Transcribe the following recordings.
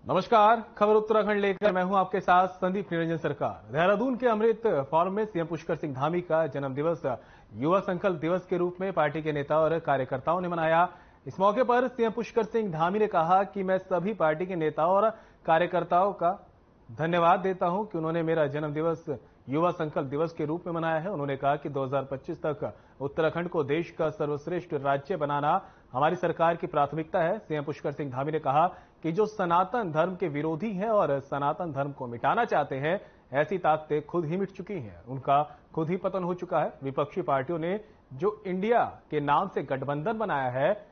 नमस्कार, खबर उत्तराखंड लेकर मैं हूं आपके साथ संदीप निरंजन सरकार। देहरादून के अमृत फॉरम में सीएम पुष्कर सिंह धामी का जन्मदिवस युवा संकल्प दिवस के रूप में पार्टी के नेता और कार्यकर्ताओं ने मनाया। इस मौके पर सीएम पुष्कर सिंह धामी ने कहा कि मैं सभी पार्टी के नेताओं और कार्यकर्ताओं का धन्यवाद देता हूं कि उन्होंने मेरा जन्मदिवस युवा संकल्प दिवस के रूप में मनाया है। उन्होंने कहा कि 2025 तक उत्तराखंड को देश का सर्वश्रेष्ठ राज्य बनाना हमारी सरकार की प्राथमिकता है। सीएम पुष्कर सिंह धामी ने कहा कि जो सनातन धर्म के विरोधी हैं और सनातन धर्म को मिटाना चाहते हैं, ऐसी ताकतें खुद ही मिट चुकी हैं, उनका खुद ही पतन हो चुका है। विपक्षी पार्टियों ने जो इंडिया के नाम से गठबंधन बनाया है,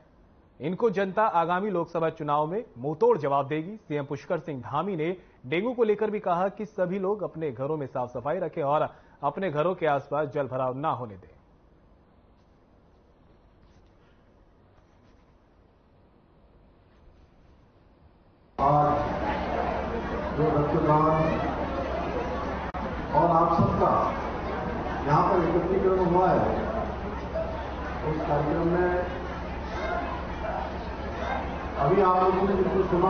इनको जनता आगामी लोकसभा चुनाव में मुंहतोड़ जवाब देगी। सीएम पुष्कर सिंह धामी ने डेंगू को लेकर भी कहा कि सभी लोग अपने घरों में साफ सफाई रखें और अपने घरों के आसपास जल भराव न होने दें। आज जो रक्तदान और आप सबका यहाँ पर एकत्रीकरण हुआ है, उस कार्यक्रम में अभी आप लोगों ने जिसको सुना,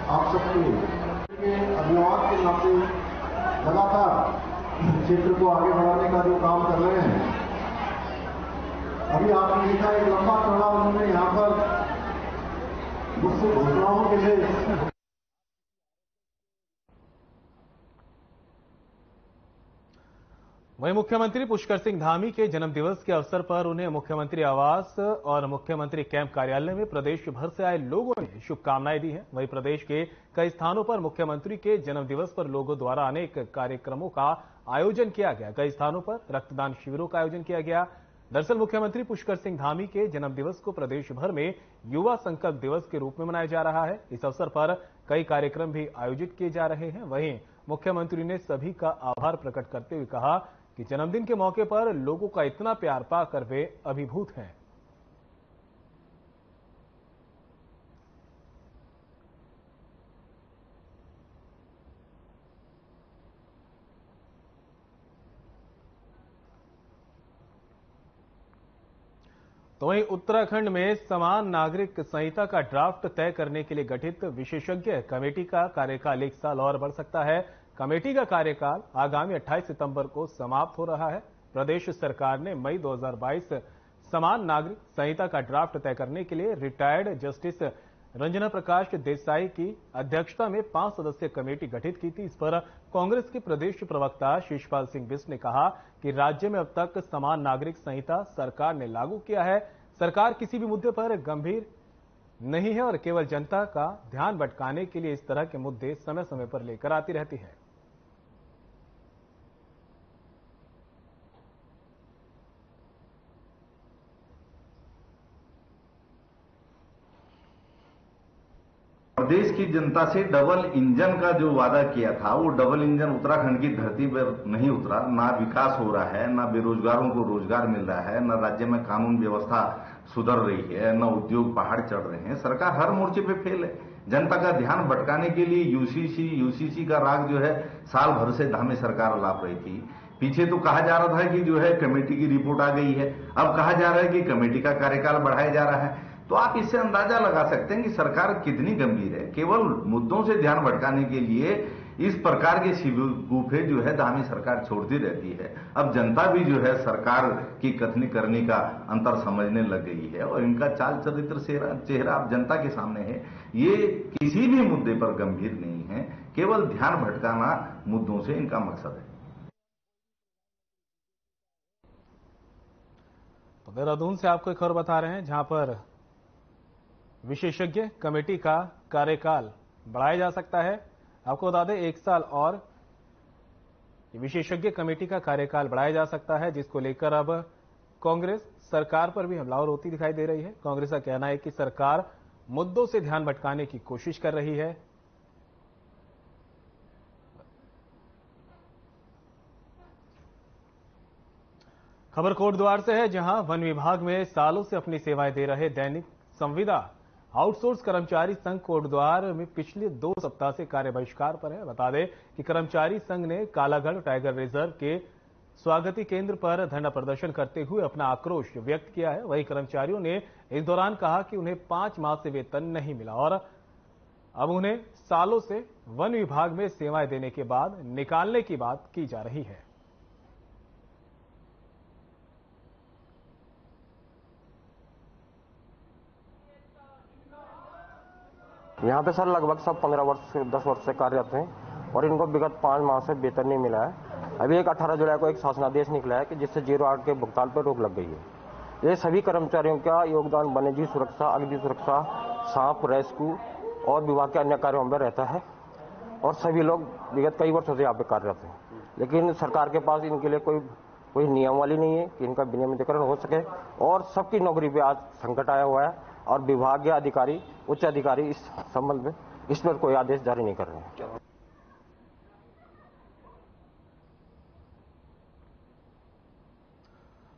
आप सबके अभिभावक के नाते लगातार क्षेत्र को आगे बढ़ाने का जो काम कर रहे हैं, अभी आपने देखा एक लंबा चौड़ा उन्होंने यहाँ पर मुझसे घोषणाओं के लिए वहीं मुख्यमंत्री पुष्कर सिंह धामी के जन्मदिवस के अवसर पर उन्हें मुख्यमंत्री आवास और मुख्यमंत्री कैंप कार्यालय में प्रदेश भर से आए लोगों ने शुभकामनाएं दी हैं। वहीं प्रदेश के कई स्थानों पर मुख्यमंत्री के जन्मदिवस पर लोगों द्वारा अनेक कार्यक्रमों का आयोजन किया गया। कई स्थानों पर रक्तदान शिविरों का आयोजन किया गया। दरअसल मुख्यमंत्री पुष्कर सिंह धामी के जन्मदिवस को प्रदेश भर में युवा संकल्प दिवस के रूप में मनाया जा रहा है। इस अवसर पर कई कार्यक्रम भी आयोजित किए जा रहे हैं। वहीं मुख्यमंत्री ने सभी का आभार प्रकट करते हुए कहा कि जन्मदिन के मौके पर लोगों का इतना प्यार पाकर वे अभिभूत हैं। तो वहीं उत्तराखंड में समान नागरिक संहिता का ड्राफ्ट तय करने के लिए गठित विशेषज्ञ कमेटी का कार्यकाल 1 साल और बढ़ सकता है। कमेटी का कार्यकाल आगामी 28 सितंबर को समाप्त हो रहा है। प्रदेश सरकार ने मई 2022 समान नागरिक संहिता का ड्राफ्ट तय करने के लिए रिटायर्ड जस्टिस रंजना प्रकाश देसाई की अध्यक्षता में 5 सदस्यीय कमेटी गठित की थी। इस पर कांग्रेस के प्रदेश प्रवक्ता शिषपाल सिंह बिष्ट ने कहा कि राज्य में अब तक समान नागरिक संहिता सरकार ने लागू किया है। सरकार किसी भी मुद्दे पर गंभीर नहीं है और केवल जनता का ध्यान भटकाने के लिए इस तरह के मुद्दे समय समय पर लेकर आती रहती है। प्रदेश की जनता से डबल इंजन का जो वादा किया था, वो डबल इंजन उत्तराखंड की धरती पर नहीं उतरा। ना विकास हो रहा है, ना बेरोजगारों को रोजगार मिल रहा है, ना राज्य में कानून व्यवस्था सुधर रही है, ना उद्योग पहाड़ चढ़ रहे हैं। सरकार हर मोर्चे पे फेल है। जनता का ध्यान भटकाने के लिए यूसीसी का राग जो है साल भर से धामी सरकार लाप रही थी। पीछे तो कहा जा रहा था कि जो है कमेटी की रिपोर्ट आ गई है, अब कहा जा रहा है कि कमेटी का कार्यकाल बढ़ाया जा रहा है। तो आप इससे अंदाजा लगा सकते हैं कि सरकार कितनी गंभीर है। केवल मुद्दों से ध्यान भटकाने के लिए इस प्रकार के शिवगुफे जो है धामी सरकार छोड़ती रहती है। अब जनता भी जो है सरकार की कथनी करने का अंतर समझने लग गई है और इनका चाल चरित्र चेहरा अब जनता के सामने है। ये किसी भी मुद्दे पर गंभीर नहीं है, केवल ध्यान भटकाना मुद्दों से इनका मकसद है। तो देहरादून से आपको एक खबर बता रहे हैं, जहां पर विशेषज्ञ कमेटी का कार्यकाल बढ़ाया जा सकता है। आपको बता दें 1 साल और विशेषज्ञ कमेटी का कार्यकाल बढ़ाया जा सकता है, जिसको लेकर अब कांग्रेस सरकार पर भी हमलावर होती दिखाई दे रही है। कांग्रेस का कहना है कि सरकार मुद्दों से ध्यान भटकाने की कोशिश कर रही है। खबर कोटद्वार से है, जहां वन विभाग में सालों से अपनी सेवाएं दे रहे दैनिक संविदा आउटसोर्स कर्मचारी संघ कोटद्वार में पिछले 2 सप्ताह से कार्य बहिष्कार पर है। बता दें कि कर्मचारी संघ ने कालागढ़ टाइगर रिजर्व के स्वागती केंद्र पर धरना प्रदर्शन करते हुए अपना आक्रोश व्यक्त किया है। वहीं कर्मचारियों ने इस दौरान कहा कि उन्हें 5 माह से वेतन नहीं मिला और अब उन्हें सालों से वन विभाग में सेवाएं देने के बाद निकालने की बात की जा रही है। यहाँ पे सर लगभग सब 15 वर्ष से 10 वर्ष से कार्यरत हैं और इनको विगत 5 माह से वेतन नहीं मिला है। अभी एक 18 जुलाई को एक शासनादेश निकला है कि जिससे 08 के भुगतान पर रोक लग गई है। ये सभी कर्मचारियों का योगदान वन्यजीव सुरक्षा, अग्नि सुरक्षा, सांप रेस्क्यू और विभाग के अन्य कार्यों में रहता है और सभी लोग विगत कई वर्षों से यहाँ पे कार्यरत हैं। लेकिन सरकार के पास इनके लिए कोई नियमावली नहीं है कि इनका विनियमितीकरण हो सके और सबकी नौकरी पे आज संकट आया हुआ है और विभागीय अधिकारी, उच्च अधिकारी इस संबंध में इस पर कोई आदेश जारी नहीं कर रहे हैं।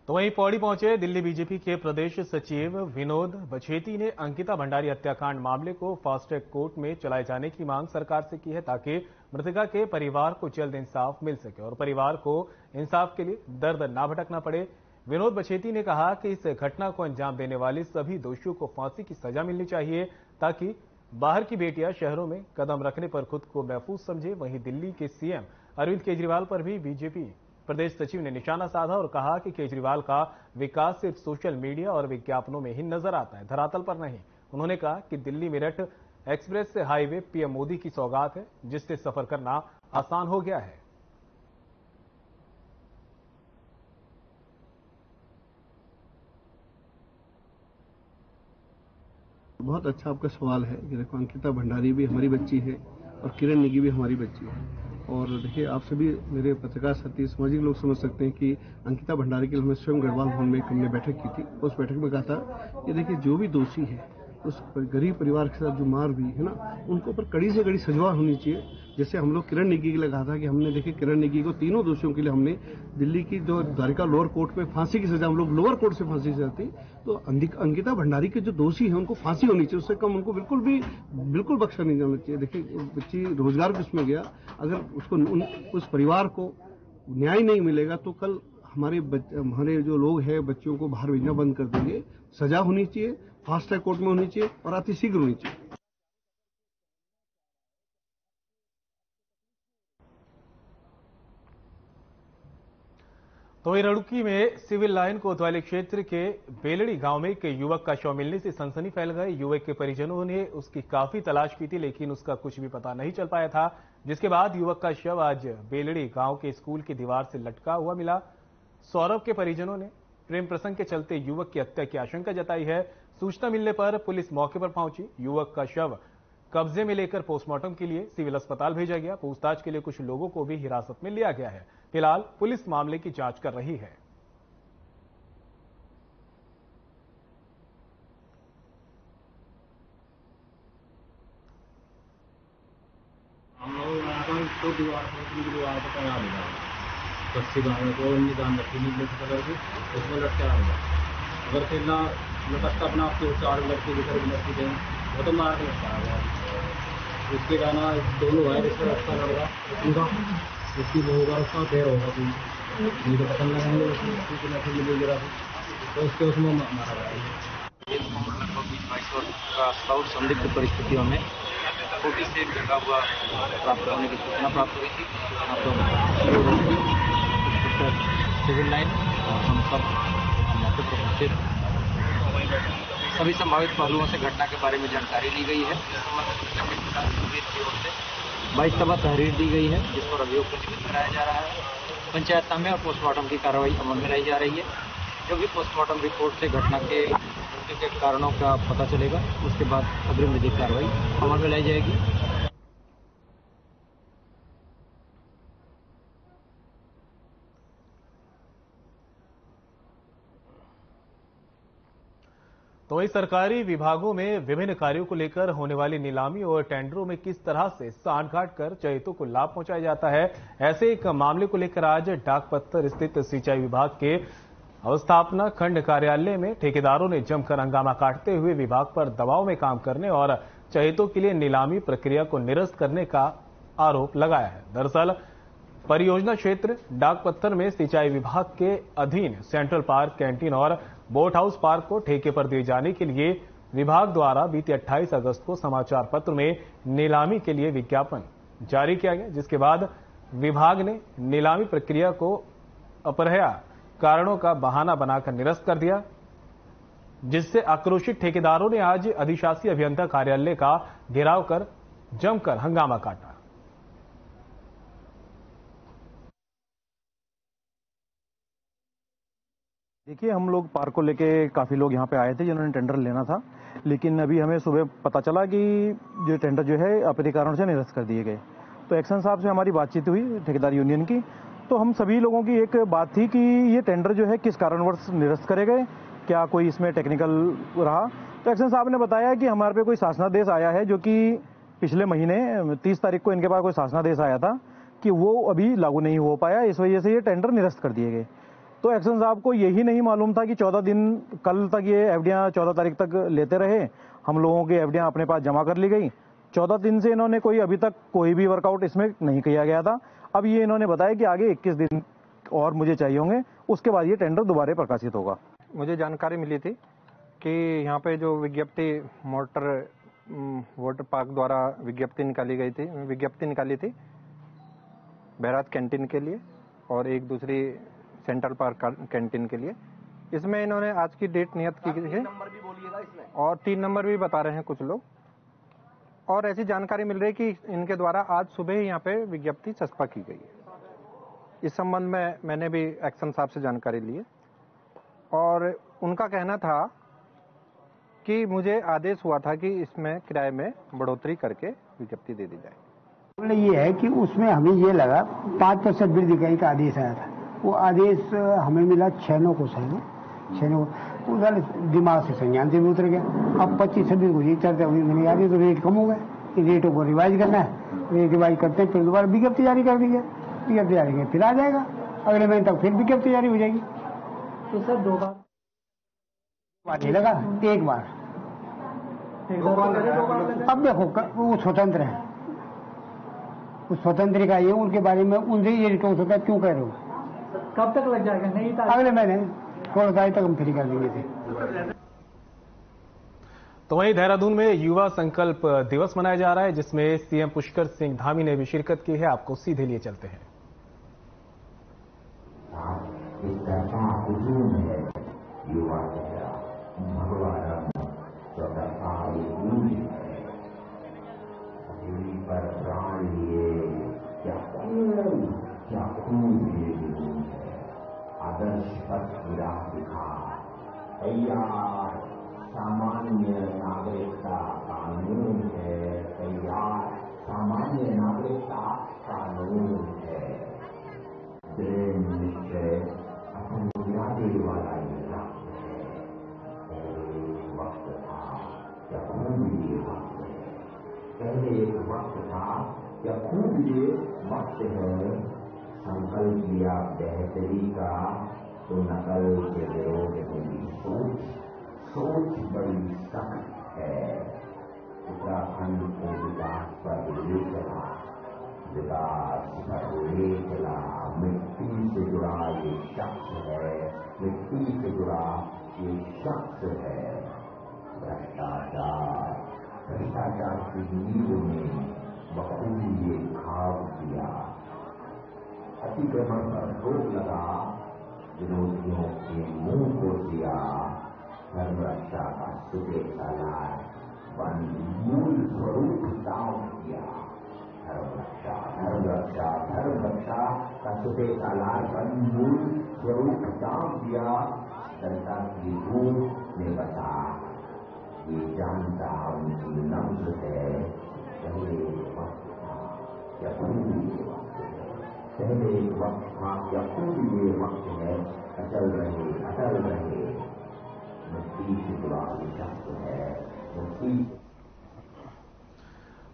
तो वहीं पौड़ी पहुंचे दिल्ली बीजेपी के प्रदेश सचिव विनोद बछेती ने अंकिता भंडारी हत्याकांड मामले को फास्ट ट्रैक कोर्ट में चलाए जाने की मांग सरकार से की है ताकि मृतका के परिवार को जल्द इंसाफ मिल सके और परिवार को इंसाफ के लिए दर्द ना भटकना पड़े। विनोद बछेती ने कहा कि इस घटना को अंजाम देने वाले सभी दोषियों को फांसी की सजा मिलनी चाहिए ताकि बाहर की बेटियां शहरों में कदम रखने पर खुद को महफूज समझे। वहीं दिल्ली के सीएम अरविंद केजरीवाल पर भी बीजेपी प्रदेश सचिव ने निशाना साधा और कहा कि केजरीवाल का विकास सिर्फ सोशल मीडिया और विज्ञापनों में ही नजर आता है, धरातल पर नहीं। उन्होंने कहा कि Delhi Meerut express highway PM Modi की सौगात है जिससे सफर करना आसान हो गया है। बहुत अच्छा आपका सवाल है कि देखो अंकिता भंडारी भी हमारी बच्ची है और किरण नेगी भी हमारी बच्ची है। और देखिए आप सभी मेरे पत्रकार साथी सामाजिक लोग समझ सकते हैं कि अंकिता भंडारी के लिए हमने स्वयं गढ़वाल भवन में हमने बैठक की थी। उस बैठक में कहा था कि देखिए जो भी दोषी है उस गरीब परिवार के साथ जो मार भी है ना, उनको पर कड़ी से कड़ी सजा होनी चाहिए। जैसे हम लोग किरण नेगी के लिए कहा था कि हमने देखिए किरण नेगी को तीनों दोषियों के लिए हमने दिल्ली की जो द्वारिका लोअर कोर्ट में फांसी की सजा, हम लोग लोअर कोर्ट से फांसी की सजा थी, तो अंकिता भंडारी के जो दोषी हैं उनको फांसी होनी चाहिए, उससे कम उनको बिल्कुल बख्शा नहीं जाना चाहिए। देखिए बच्ची रोजगार के उसमें गया, अगर उसको उस परिवार को न्याय नहीं मिलेगा तो कल हमारे जो लोग हैं बच्चियों को बाहर भेजना बंद कर देंगे। सजा होनी चाहिए, फास्ट ट्रैक कोर्ट में होनी चाहिए और अतिशीघ्र होनी चाहिए। तो रुड़की में सिविल लाइन कोतवाली क्षेत्र के बेलड़ी गांव में एक युवक का शव मिलने से सनसनी फैल गई। युवक के परिजनों ने उसकी काफी तलाश की थी लेकिन उसका कुछ भी पता नहीं चल पाया था, जिसके बाद युवक का शव आज बेलड़ी गांव के स्कूल की दीवार से लटका हुआ मिला। सौरभ के परिजनों ने प्रेम प्रसंग के चलते युवक की हत्या की आशंका जताई है। सूचना मिलने पर पुलिस मौके पर पहुंची। युवक का शव कब्जे में लेकर पोस्टमार्टम के लिए सिविल अस्पताल भेजा गया। पूछताछ के लिए कुछ लोगों को भी हिरासत में लिया गया है। फिलहाल पुलिस मामले की जांच कर रही है। हम लोग तो दीवार पर टंगा दिया कच्ची गाँव को निदान रखी नीले कलर की, उसमें लटका हुआ। अगर फिर ना लटकता अपना आपके 4 लड़की दिखर लड़की दें वो तो मार के लटका हुआ। उसके गाना दोनों है जिसमें अच्छा लग रहा उसकी वो होगा, उसका देर होगा तो पसंद लगाएंगे उसकी लड़की मिली गिरा तो उसके उसमें मारा गया। लगभग 22 वर्ष का शव संदिग्ध परिस्थितियों में छोटी से लगा हुआ प्राप्त होने की सूचना प्राप्त हुई थी। सिविल लाइन और हम सब मौके पर पहुंचे। सभी संभावित पहलुओं से घटना के बारे में जानकारी ली गई है। 22 दफा तहरीर दी गई है जिस पर अभियोग पंजीकृत कराया जा रहा है। पंचायत नामे और पोस्टमार्टम की कार्रवाई अमल में लाई जा रही है। जो भी पोस्टमार्टम रिपोर्ट से घटना के कारणों का पता चलेगा उसके बाद अग्रिम विधिक कार्रवाई अमल में लाई जाएगी। तो वही सरकारी विभागों में विभिन्न कार्यों को लेकर होने वाली नीलामी और टेंडरों में किस तरह से सांठगांठ कर चयितों को लाभ पहुंचाया जाता है, ऐसे एक मामले को लेकर आज डाकपत्थर स्थित सिंचाई विभाग के अवस्थापना खंड कार्यालय में ठेकेदारों ने जमकर हंगामा काटते हुए विभाग पर दबाव में काम करने और चयितों के लिए नीलामी प्रक्रिया को निरस्त करने का आरोप लगाया है। दरअसल परियोजना क्षेत्र डाकपत्थर में सिंचाई विभाग के अधीन सेंट्रल पार्क, कैंटीन और बोट हाउस पार्क को ठेके पर दिए जाने के लिए विभाग द्वारा बीती 28 अगस्त को समाचार पत्र में नीलामी के लिए विज्ञापन जारी किया गया, जिसके बाद विभाग ने नीलामी प्रक्रिया को अपरया कारणों का बहाना बनाकर निरस्त कर दिया, जिससे आक्रोशित ठेकेदारों ने आज अधिशासी अभियंता कार्यालय का घेराव कर जमकर हंगामा काटा। देखिए, हम लोग पार्क को लेके काफ़ी लोग यहाँ पे आए थे जिन्होंने टेंडर लेना था, लेकिन अभी हमें सुबह पता चला कि जो टेंडर जो है अपने कारण से निरस्त कर दिए गए। तो एक्शन साहब से हमारी बातचीत हुई ठेकेदार यूनियन की, तो हम सभी लोगों की एक बात थी कि ये टेंडर जो है किस कारणवश निरस्त करे गए, क्या कोई इसमें टेक्निकल रहा। तो एक्शन साहब ने बताया कि हमारे पे कोई शासनादेश आया है, जो कि पिछले महीने 30 तारीख को इनके पास कोई शासनादेश आया था कि वो अभी लागू नहीं हो पाया, इस वजह से ये टेंडर निरस्त कर दिए गए। तो एक्शन साहब को यही नहीं मालूम था कि 14 दिन कल तक ये एफडीआं 14 तारीख तक लेते रहे, हम लोगों की एफडीआं अपने पास जमा कर ली गई। 14 दिन से इन्होंने अभी तक कोई भी वर्कआउट इसमें नहीं किया गया था। अब ये इन्होंने बताया कि आगे 21 दिन और मुझे चाहिए होंगे, उसके बाद ये टेंडर दोबारा प्रकाशित होगा। मुझे जानकारी मिली थी कि यहाँ पे जो विज्ञप्ति वाटर पार्क द्वारा विज्ञप्ति निकाली थी बहरात कैंटीन के लिए और एक दूसरी सेंट्रल पार्क कैंटीन के लिए। इसमें इन्होंने आज की डेट नियत की है और 3 नंबर भी बता रहे हैं कुछ लोग, और ऐसी जानकारी मिल रही है कि इनके द्वारा आज सुबह ही यहाँ पे विज्ञप्ति चस्पा की गई है। इस संबंध में मैंने भी एक्शन साहब से जानकारी ली है और उनका कहना था कि मुझे आदेश हुआ था कि इसमें किराए में बढ़ोतरी करके विज्ञप्ति दे दी जाए। ये है कि उसमें हमें ये लगा 5% वृद्धि का आदेश आया था, वो आदेश हमें मिला 6/9 को उधर दिमाग से संज्ञान से भी उतर गया। अब 25-26 को ये चर्चा हुई, मैंने याद है तो रेट कम हो गए, इन रेटों को रिवाइज करना है, रेट रिवाइज करते हैं फिर दोबारा विज्ञप्ति जारी कर दी जाए, विज्ञप्ति जारी करें फिर आ जाएगा, अगले महीने तक फिर विज्ञप्ति जारी हो जाएगी। तो सर 2 बार नहीं लगा, एक बार। अब देखो वो स्वतंत्र है, उस स्वतंत्र का ये उनके बारे में उनसे ये रिटोस होता है, क्यों कह रहे हो? कब तक लग जाएगा? नहीं अगले महीने 16 तारीख तक हम फ्री कर देंगे थे। तो वहीं देहरादून में युवा संकल्प दिवस मनाया जा रहा है, जिसमें सीएम पुष्कर सिंह धामी ने भी शिरकत की है। आपको सीधे लिए चलते हैं। आदर्श पथ गिरा दिखा तैयार सामान्य नागरिकता कानून है, तैयार सामान्य नागरिकता कानून है। दृढ़ निश्चय अपनी वाला ये वक्त है, वक्त था या खूब ये वक्त है, पहले एक वक्त था या खूब ये वक्त है। संकल्प लिया बेहतरी का तो नकल के विरोध में सोच बड़ी सख्त है। उत्तराखंड को विकास पर ले चला, विकास पर ले चला। मिट्टी से जुड़ा ये शख्स है, मिट्टी से जुड़ा ये शख्स है। भ्रष्टाचार की नींव में बखूबी ये घाव किया। अतिक्रमण पर रोक लगा, विरोधियों के मुंह को दिया। धर्म रक्षा का सुबह सालार वन मूल स्वरूप दाव किया। धर्म रक्षा का सुबह सालार वन मूल स्वरूप दाव दिया। जनता की रूह में बता ये जानता उनकी नब्ज है। पहले वक्त था या पहले एक वक्त था या खुद ये वक्त है। अटल रहे मिट्टी से जुड़ा शख्स है।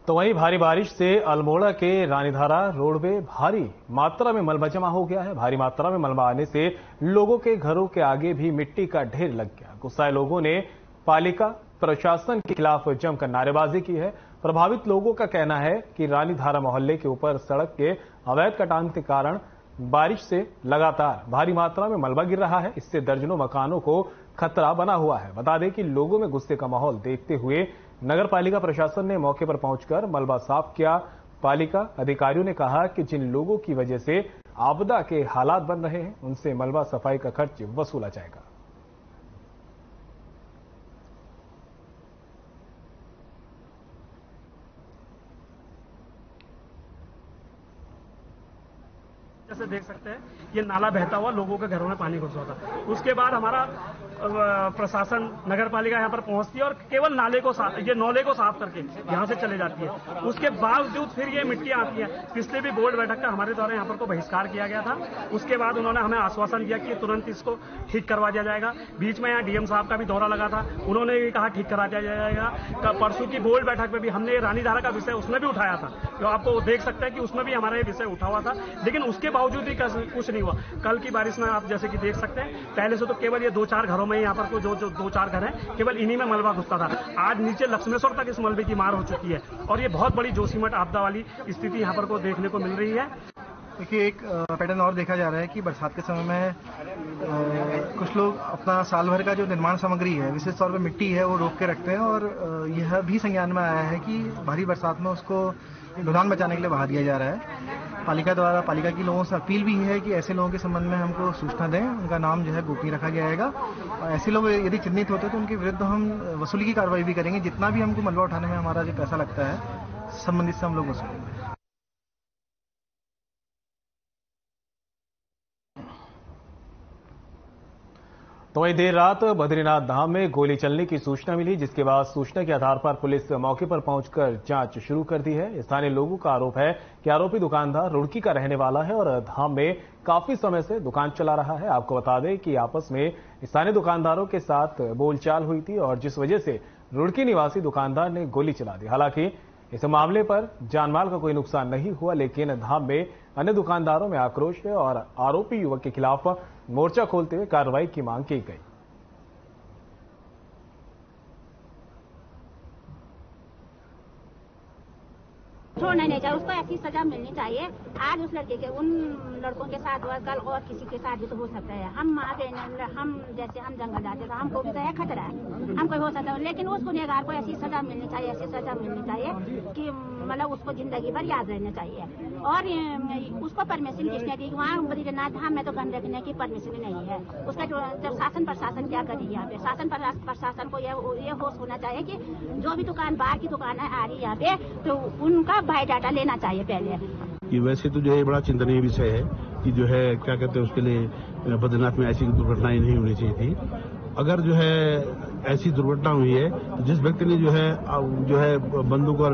तो वहीं भारी बारिश से अल्मोड़ा के रानीधारा रोडवे भारी मात्रा में मलबा जमा हो गया है। भारी मात्रा में मलबा आने से लोगों के घरों के आगे भी मिट्टी का ढेर लग गया। गुस्साए लोगों ने पालिका प्रशासन के खिलाफ जमकर नारेबाजी की है। प्रभावित लोगों का कहना है कि रानीधारा मोहल्ले के ऊपर सड़क के अवैध कटान के कारण बारिश से लगातार भारी मात्रा में मलबा गिर रहा है। इससे दर्जनों मकानों को खतरा बना हुआ है। बता दें कि लोगों में गुस्से का माहौल देखते हुए नगर पालिका प्रशासन ने मौके पर पहुंचकर मलबा साफ किया। पालिका अधिकारियों ने कहा कि जिन लोगों की वजह से आपदा के हालात बन रहे हैं उनसे मलबा सफाई का खर्च वसूला जाएगा। जैसे देख सकते हैं ये नाला बहता हुआ लोगों के घरों में पानी घुस रहा था। उसके बाद हमारा प्रशासन नगर पालिका यहाँ पर पहुंचती है और केवल नाले को साफ करके यहाँ से चले जाती है। उसके बावजूद फिर ये मिट्टी आती है। पिछले भी बोर्ड बैठक का हमारे द्वारा यहाँ पर को बहिष्कार किया गया था। उसके बाद उन्होंने हमें आश्वासन दिया कि तुरंत इसको ठीक करवा दिया जाएगा। बीच में यहाँ डीएम साहब का भी दौरा लगा था, उन्होंने भी कहा ठीक करा दिया जाएगा। परसों की बोर्ड बैठक में भी हमने रानी धारा का विषय उसमें भी उठाया था, जो आपको देख सकते हैं कि उसमें भी हमारा ये विषय उठा हुआ था, लेकिन उसके बावजूद भी कुछ नहीं हुआ। कल की बारिश में आप जैसे कि देख सकते हैं, पहले से तो केवल ये 2-4 घरों में यहाँ पर जो 2-4 घर हैं केवल इन्हीं में मलबा घुसता था। आज नीचे लक्ष्मेश्वर तक इस मलबे की मार हो चुकी है और ये बहुत बड़ी जोशीमठ आपदा वाली स्थिति यहाँ पर को देखने को मिल रही है। देखिए, एक पैटर्न और देखा जा रहा है कि बरसात के समय में कुछ लोग अपना साल भर का जो निर्माण सामग्री है, विशेष तौर पर मिट्टी है, वो रोक के रखते हैं और यह भी संज्ञान में आया है कि भारी बरसात में उसको गोदान बचाने के लिए बहा दिया जा रहा है। पालिका द्वारा पालिका की लोगों से अपील भी है कि ऐसे लोगों के संबंध में हमको सूचना दें, उनका नाम जो है गोपनीय रखा जाएगा। ऐसे लोग यदि चिन्हित होते हैं तो उनके विरुद्ध हम वसूली की कार्रवाई भी करेंगे। जितना भी हमको मलबा उठाने में हमारा जो पैसा लगता है संबंधित से हम लोग वसूलेंगे। तो वहीं देर रात बद्रीनाथ धाम में गोली चलने की सूचना मिली, जिसके बाद सूचना के आधार पर पुलिस मौके पर पहुंचकर जांच शुरू कर दी है। स्थानीय लोगों का आरोप है कि आरोपी दुकानदार रुड़की का रहने वाला है और धाम में काफी समय से दुकान चला रहा है। आपको बता दें कि आपस में स्थानीय दुकानदारों के साथ बोलचाल हुई थी और जिस वजह से रुड़की निवासी दुकानदार ने गोली चला दी। हालांकि इस मामले पर जानमाल का कोई नुकसान नहीं हुआ, लेकिन धाम में अन्य दुकानदारों में आक्रोश है और आरोपी युवक के खिलाफ मोर्चा खोलते हुए कार्रवाई की मांग की गई। छोड़ना नहीं चाहिए, उसको ऐसी सजा मिलनी चाहिए। आज उस लड़के के उन लड़कों के साथ हुआ, कल और किसी के साथ भी तो हो सकता है। हम आ गए, हम जैसे हम जंगल जाते तो हमको भी तो है खतरा है, हमको हो सकता है, लेकिन उस गुनहगार को ऐसी सजा मिलनी चाहिए, ऐसी सजा मिलनी चाहिए कि मतलब उसको जिंदगी भर याद रहना चाहिए। और उसको परमिशन किसने दी? वहाँ बद्रीनाथ धाम में तो गन रखने की परमिशन नहीं है। उसका जब शासन प्रशासन क्या करी यहाँ पे? शासन प्रशासन को ये होश होना चाहिए कि जो भी दुकान बाहर की दुकान है आ रही यहाँ पे तो उनका बायोडाटा लेना चाहिए पहले। कि वैसे तो जो है बड़ा चिंतनीय विषय है कि जो है क्या कहते हैं उसके लिए बद्रीनाथ में ऐसी दुर्घटनाएं नहीं होनी चाहिए थी। अगर जो है ऐसी दुर्घटना हुई है तो जिस व्यक्ति ने जो है बंदूक और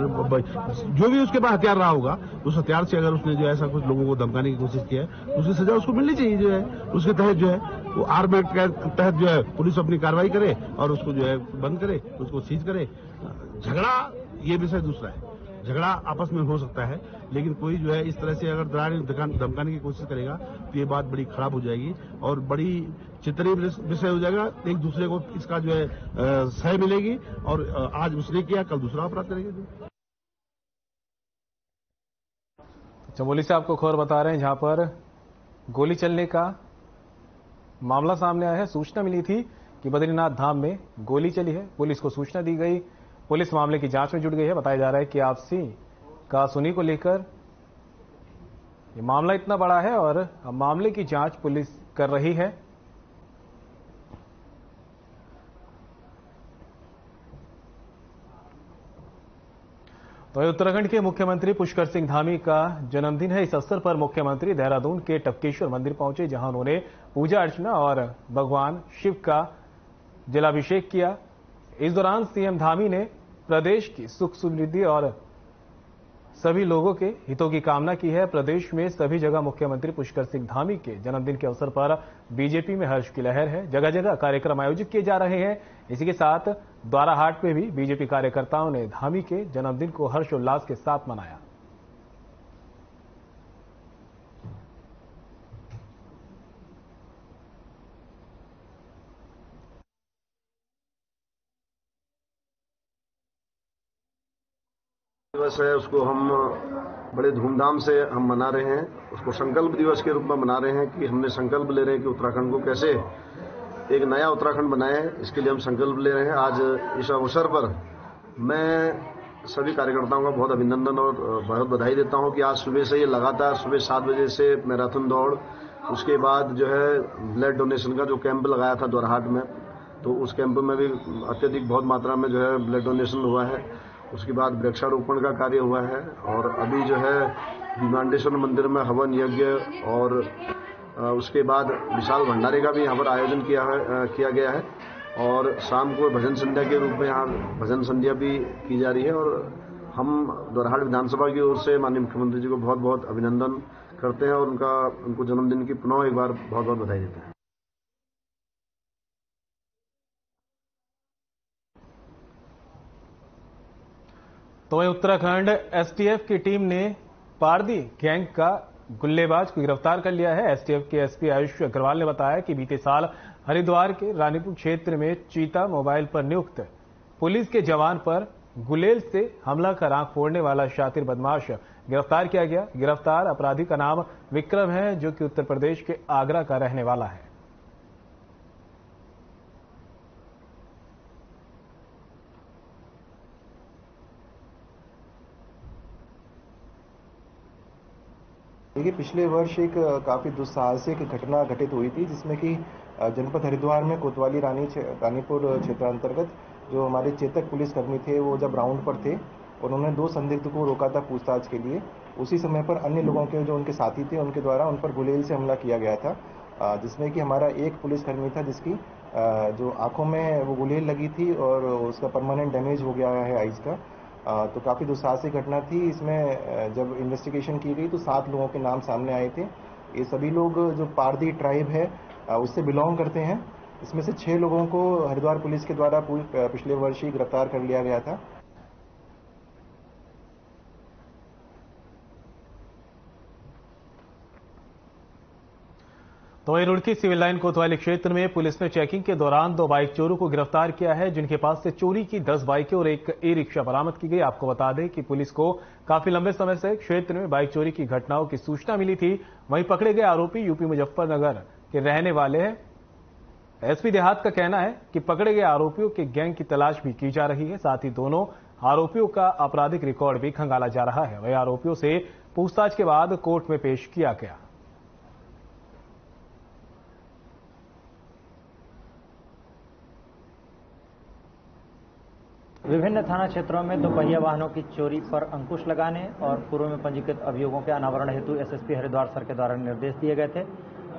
जो भी उसके पास हथियार रहा होगा, उस हथियार से अगर उसने जो ऐसा कुछ लोगों को धमकाने की कोशिश किया है उसकी सजा उसको मिलनी चाहिए। जो है उसके तहत जो है वो आर्म एक्ट के तहत जो है पुलिस अपनी कार्रवाई करे और उसको जो है बंद करे, उसको सीज करे। झगड़ा ये विषय दूसरा है, झगड़ा आपस में हो सकता है, लेकिन कोई जो है इस तरह से अगर धमकाने की कोशिश करेगा तो ये बात बड़ी खराब हो जाएगी और बड़ी चिंतनीय विषय हो जाएगा। एक दूसरे को इसका जो है सह मिलेगी और आज उसने किया कल दूसरा अपराध करेगा। चमोली से आपको खबर बता रहे हैं जहां पर गोली चलने का मामला सामने आया है। सूचना मिली थी कि बद्रीनाथ धाम में गोली चली है, पुलिस को सूचना दी गई, पुलिस मामले की जांच में जुट गई है। बताया जा रहा है कि आपसी का सुनी को लेकर ये मामला इतना बड़ा है और मामले की जांच पुलिस कर रही है। तो उत्तराखंड के मुख्यमंत्री पुष्कर सिंह धामी का जन्मदिन है। इस अवसर पर मुख्यमंत्री देहरादून के टपकेश्वर मंदिर पहुंचे, जहां उन्होंने पूजा अर्चना और भगवान शिव का जलाभिषेक किया। इस दौरान सीएम धामी ने प्रदेश की सुख समृद्धि और सभी लोगों के हितों की कामना की है। प्रदेश में सभी जगह मुख्यमंत्री पुष्कर सिंह धामी के जन्मदिन के अवसर पर बीजेपी में हर्ष की लहर है। जगह जगह कार्यक्रम आयोजित किए जा रहे हैं। इसी के साथ द्वाराहाट में भी बीजेपी कार्यकर्ताओं ने धामी के जन्मदिन को हर्षोल्लास के साथ मनाया। दिवस है उसको हम बड़े धूमधाम से हम मना रहे हैं। उसको संकल्प दिवस के रूप में मना रहे हैं कि हमने संकल्प ले रहे हैं कि उत्तराखंड को कैसे एक नया उत्तराखंड बनाए, इसके लिए हम संकल्प ले रहे हैं। आज इस अवसर पर मैं सभी कार्यकर्ताओं का बहुत अभिनंदन और बहुत बधाई देता हूं कि आज सुबह से ये लगातार सुबह 7 बजे से मैराथन दौड़, उसके बाद जो है ब्लड डोनेशन का जो कैंप लगाया था द्वारहाट में, तो उस कैंप में भी अत्यधिक बहुत मात्रा में जो है ब्लड डोनेशन हुआ है। उसके बाद वृक्षारोपण का कार्य हुआ है और अभी जो है भीमांडेश्वर मंदिर में हवन यज्ञ और उसके बाद विशाल भंडारे का भी यहाँ पर आयोजन किया गया है और शाम को भजन संध्या के रूप में यहाँ भजन संध्या भी की जा रही है। और हम द्वारहाट विधानसभा की ओर से माननीय मुख्यमंत्री जी को बहुत बहुत अभिनंदन करते हैं और उनको जन्मदिन की पुनः एक बार बहुत बहुत बधाई देते हैं। तो वहीं उत्तराखंड एसटीएफ की टीम ने पारदी गैंग का गुल्लेबाज को गिरफ्तार कर लिया है। एसटीएफ के एसपी आयुष अग्रवाल ने बताया कि बीते साल हरिद्वार के रानीपुर क्षेत्र में चीता मोबाइल पर नियुक्त पुलिस के जवान पर गुलेल से हमला कर आंख फोड़ने वाला शातिर बदमाश गिरफ्तार किया गया। गिरफ्तार अपराधी का नाम विक्रम है, जो कि उत्तर प्रदेश के आगरा का रहने वाला है। देखिए, पिछले वर्ष एक काफ़ी दुस्साहसिक घटना घटित हुई थी, जिसमें कि जनपद हरिद्वार में कोतवाली रानीपुर क्षेत्रांतर्गत जो हमारे चेतक पुलिसकर्मी थे, वो जब राउंड पर थे, उन्होंने 2 संदिग्ध को रोका था पूछताछ के लिए। उसी समय पर अन्य लोगों के जो उनके साथी थे, उनके द्वारा उन पर गुलेल से हमला किया गया था, जिसमें कि हमारा एक पुलिसकर्मी था जिसकी जो आंखों में वो गुलेल लगी थी और उसका परमानेंट डैमेज हो गया है आइज का। तो काफ़ी दुस्साहसिक घटना थी। इसमें जब इन्वेस्टिगेशन की गई तो 7 लोगों के नाम सामने आए थे। ये सभी लोग जो पारदी ट्राइब है उससे बिलोंग करते हैं। इसमें से 6 लोगों को हरिद्वार पुलिस के द्वारा पिछले वर्ष ही गिरफ्तार कर लिया गया था। तो वहीं रुड़की सिविल लाइन कोतवाली क्षेत्र में पुलिस ने चेकिंग के दौरान 2 बाइक चोरों को गिरफ्तार किया है, जिनके पास से चोरी की 10 बाइकें और एक ई-रिक्शा बरामद की गई। आपको बता दें कि पुलिस को काफी लंबे समय से क्षेत्र में बाइक चोरी की घटनाओं की सूचना मिली थी। वहीं पकड़े गए आरोपी यूपी मुजफ्फरनगर के रहने वाले हैं। एसपी देहात का कहना है कि पकड़े गए आरोपियों के गैंग की तलाश भी की जा रही है। साथ ही दोनों आरोपियों का आपराधिक रिकॉर्ड भी खंगाला जा रहा है। वहीं आरोपियों से पूछताछ के बाद कोर्ट में पेश किया गया। विभिन्न थाना क्षेत्रों में दोपहिया वाहनों की चोरी पर अंकुश लगाने और पूर्व में पंजीकृत अभियोगों के अनावरण हेतु एसएसपी हरिद्वार सर के द्वारा निर्देश दिए गए थे।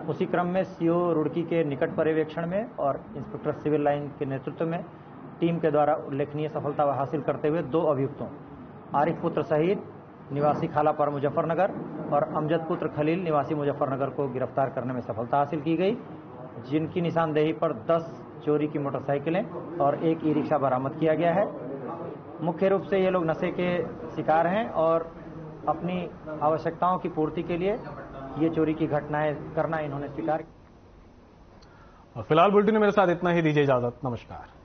उसी क्रम में सीओ रुड़की के निकट पर्यवेक्षण में और इंस्पेक्टर सिविल लाइन के नेतृत्व में टीम के द्वारा उल्लेखनीय सफलता हासिल करते हुए 2 अभियुक्तों आरिफ पुत्र शहीद निवासी खालापर मुजफ्फरनगर और अमजद पुत्र खलील निवासी मुजफ्फरनगर को गिरफ्तार करने में सफलता हासिल की गई, जिनकी निशानदेही पर 10 चोरी की मोटरसाइकिलें और एक ई-रिक्शा बरामद किया गया है। मुख्य रूप से ये लोग नशे के शिकार हैं और अपनी आवश्यकताओं की पूर्ति के लिए ये चोरी की घटनाएं करना इन्होंने स्वीकार किया। फिलहाल बुलेटिन में मेरे साथ इतना ही। दीजिए इजाजत। नमस्कार।